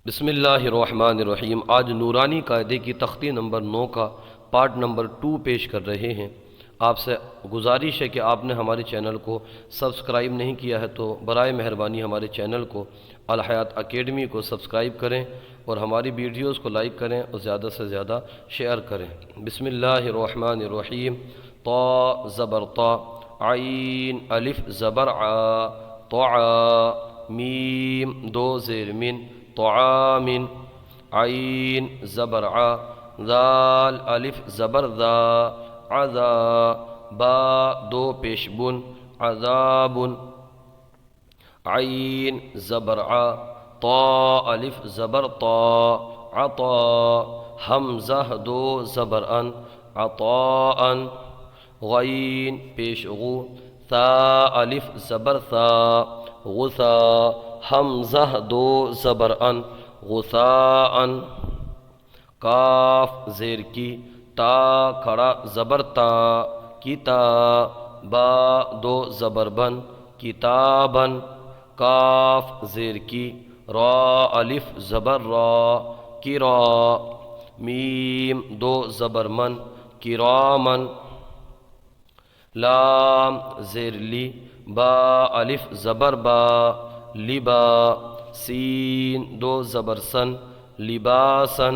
بسم اللہ الرحمن الرحیم۔ آج نورانی قاعدے کی تختی نمبر 9 کا پارٹ نمبر 2 پیش کر رہے ہیں۔ آپ سے گزارش ہے کہ آپ نے ہمارے چینل کو سبسکرائب نہیں کیا ہے تو برائے مہربانی ہمارے چینل کو الحیات اکیڈمی کو سبسکرائب کریں اور ہماری ویڈیوز کو لائک کریں اور زیادہ سے زیادہ شیئر کریں۔ بسم اللہ الرحمن الرحیم۔ طا زبر طا، عین الف زبر ع، طعا، میم دو زیر من، طعام، عین زبر ع، ذال الف زبر ذا، عذا، با دو پیش بن، عذاب، عین زبر ع، طا الف زبر طا، عطا، حمزہ دو زبر ان، عطاء، غین پیش غو، ثا الف زبر ثا، غثا، حمزہ دو زبر ان، غثاء، کاف زیر کی، تا کھڑا زبر تا، کتا، با دو زبر بن، کتابا، کاف زیر کی، را الف زبر را، کرا، میم دو زبر من، کراما، لام زیر لی، با الف زبر با، لبا، سین دو زبر سن، لباسا،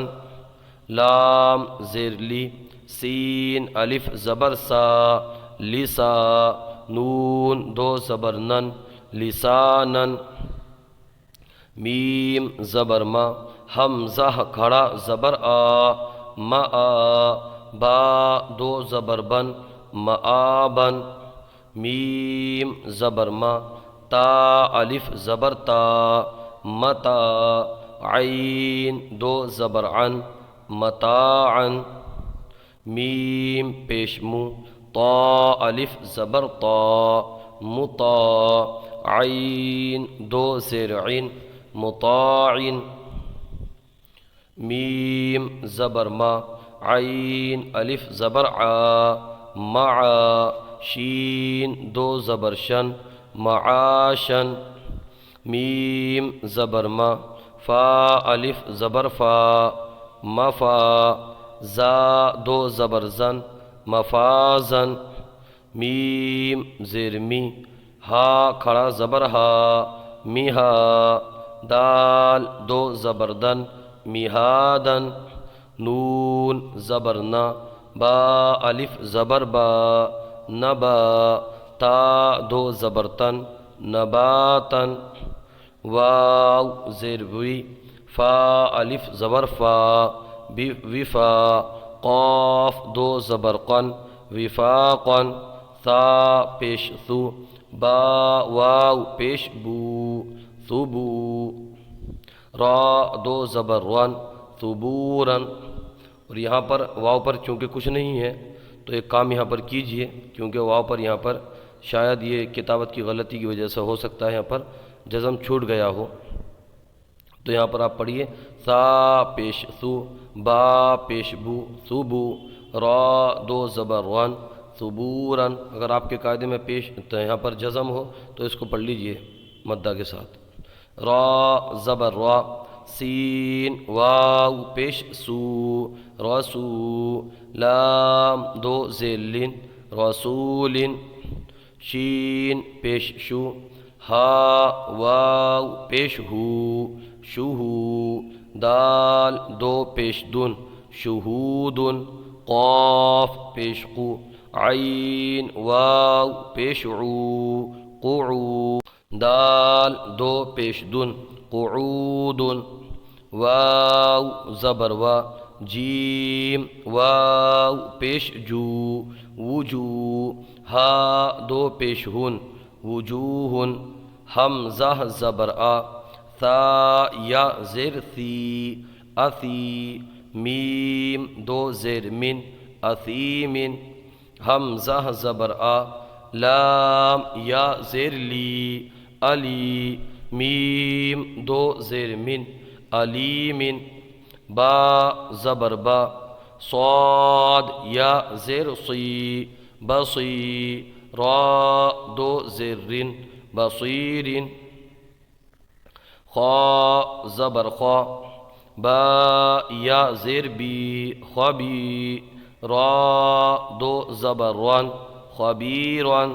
لام زیر لی، سین الف زبر سا، لسا، نون دو زبر نن، لسانا، میم زبر ما، حمزہ کھڑا زبر آ، ما، با دو زبر بن، مآبا، میم زبر ما، تا الف زبر تا، متا، عین دو زبر عن، متاعا، میم پیش مو، طا الف زبر طا، مطا، عین دو زیر عین، مطاع، میم زبر ما، عین الف زبر ع، مع، شین دو زبر شن، معاشا، میم زبر ما، فا الف زبر فا، مفا، زا دو زبر زن، مفازا، میم زیر می، ہا کھڑا زبر ہا، میہا، دال دو زبر دن، میہادا، نون زبر نا، با الف زبر با، نبا، تا دو زبر تن، نباتا، واو زیر وی، فا الف زبر فا، وفا، قاف دو زبر قن، وفاقا، ثا پیش ثو، با واو پیش بو، ثبو، را دو زبر رن، ثبورا، اور یہاں پر واو پر چونکہ کچھ نہیں ہے تو ایک کام یہاں پر کیجئے، کیونکہ واو پر یہاں پر شاید یہ کتابت کی غلطی کی وجہ سے ہو سکتا ہے یہاں پر جزم چھوٹ گیا ہو، تو یہاں پر آپ پڑھیے ثا پیش ثو، با پیش بو، ثبو، را دو زبر رن، ثبورا، اگر آپ کے قاعدے میں پیش تو یہاں پر جزم ہو تو اس کو پڑھ لیجئے مدہ کے ساتھ، را زبر را، سین واو پیش سو، رسو، لام دو زیر لن، رسول، شین پیش شو، ہا واو پیش ہو، شہو، دال دو پیش دن، شہود، قاف پیش قو، عین واو پیش عو، قعو، دال دو پیش دن، قعود، واو زبر وا، جیم واو پیش جو، وجو، ہا دو پیش ہن، وجوہ، حمزہ زبر آ، ثا یا زیر ثی، اثی، میم دو زیر من، اثیم، حمزہ زبر آ، لام یا زیر لی، علی، میم دو زیر من، علیم، با زبر با، صاد یا زیر صی، بصی، را دو زیر رن، بصیر، خا زبر خا، با یا زیر بی خبی، را دو زبر ران خبیران،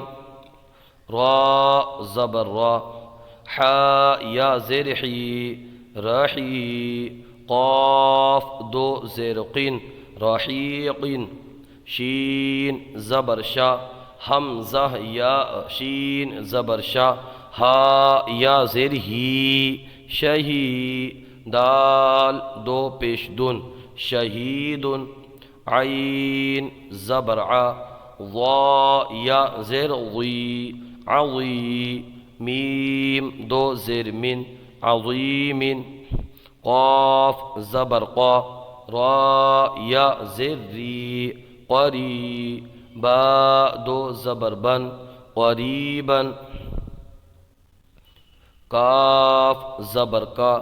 را زبر را، حا یا زیر حی رحی، قاف دو زیر قین رحیقین، شین زبر شا، حمزہ یا شین زبر شا، ہا یا زیر ہی شہی، دال دو پیش دن شہید، عین زبر ع، ضا یا زیر ضی عضی، میم دو زیر من عظیم، قاف زبر قا، را یا زیر ری قری، با دو زبر بن قریبا، کاف زبر کا،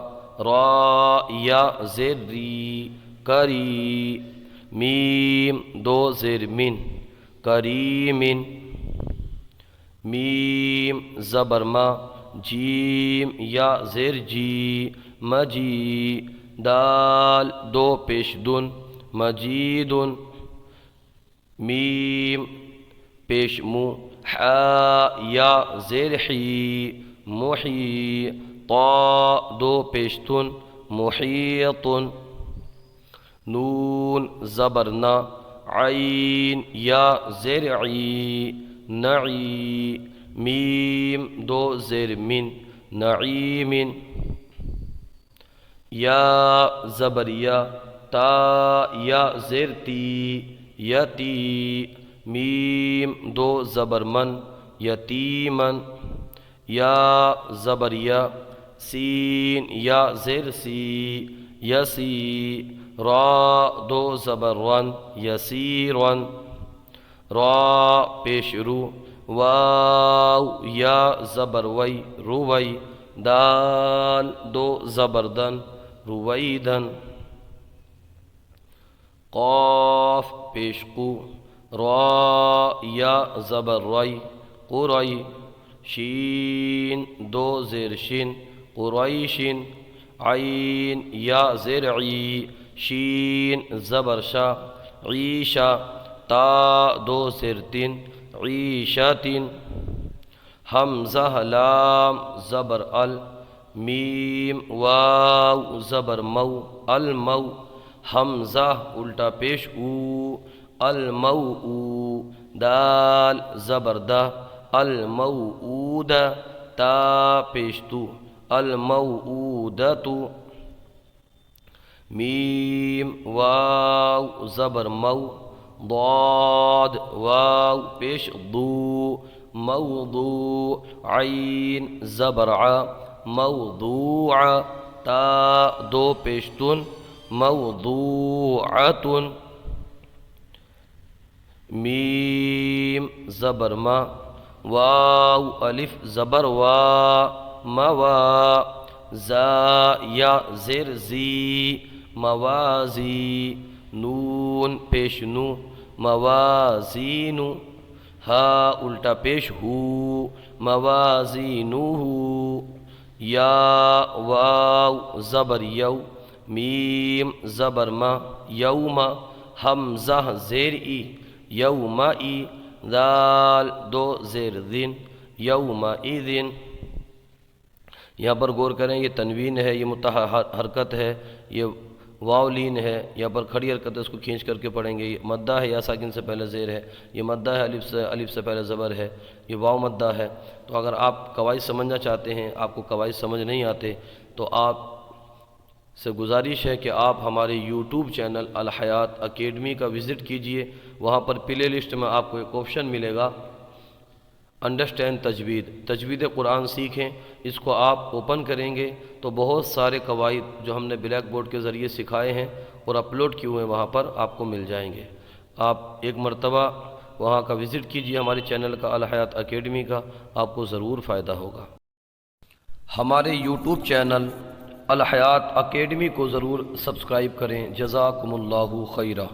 را یا زیر ری کری، میم دو زیر من کریم، میم زبر ما، جیم یا زیر جی مجی، دال دو پیش دن مجید، میم پیش مو، حا یا زیر حی محی، طا دو پیشتن محیط، نون زبرنا، عین یا زیر عی نعی، میم دو زیر من نعیم، یا زبر یا، تا یا زیر تی یتی، میم دو زبر من یتیمن، یا زبر یا، سین یا زیر سی یسی، را دو زبر رن یسیرن، را پیش رو، واو یا زبر وی روی، دال دو زبردن رویدن، قاف پیش قو، را یا زبر ری قری، شین دو زیر شین قریشن، عین یا زیر عی شین زبر شا عیشا، تا دو زیر تین عیشتن، حمزہ لام زبر ال، میم واو زبر مو المو، حمزہ الٹا پیش او الموء، دال زبر دا الموعود، تا پیش تو الموعودۃ، میم واو زبر مو، ضاد واو پیش ضو موضوع، عین زبر ع موضوع، تا دو پیشتن موضوعۃ، میم زبر ما، واو الف زبر وا موا، زا یا زیر زی موازی، نون پیش نو موازین، ہا الٹا پیش ہو موازینہ، یا واو زبر یو، میم زبر ما یوم، حمزہ زیر ای یومئی، دال دو زیر ذن یومئذن، یہاں پر غور کریں یہ تنوین ہے، یہ متحرکت ہے، یہ واولین ہے، یہاں پر کھڑی حرکت ہے، اس کو کھینچ کر کے پڑھیں گے، یہ مدہ ہے یا ساکن سے پہلے زیر ہے، یہ مدہ ہے الف سے پہلے زبر ہے، یہ واو مدہ ہے۔ تو اگر آپ قواعد سمجھنا چاہتے ہیں، آپ کو قواعد سمجھ نہیں آتے، تو آپ سے گزارش ہے کہ آپ ہمارے یوٹیوب چینل الحیات اکیڈمی کا وزٹ کیجئے، وہاں پر پلے لسٹ میں آپ کو ایک آپشن ملے گا انڈرسٹینڈ تجوید، تجوید قرآن سیکھیں، اس کو آپ اوپن کریں گے تو بہت سارے قواعد جو ہم نے بلیک بورڈ کے ذریعے سکھائے ہیں اور اپلوڈ کیے ہوئے ہیں وہاں پر آپ کو مل جائیں گے۔ آپ ایک مرتبہ وہاں کا وزٹ کیجئے، ہمارے چینل کا الحیات اکیڈمی کا، آپ کو ضرور فائدہ ہوگا۔ ہمارے یوٹیوب چینل الحیات اکیڈمی کو ضرور سبسکرائب کریں۔ جزاکم اللہ خیرہ۔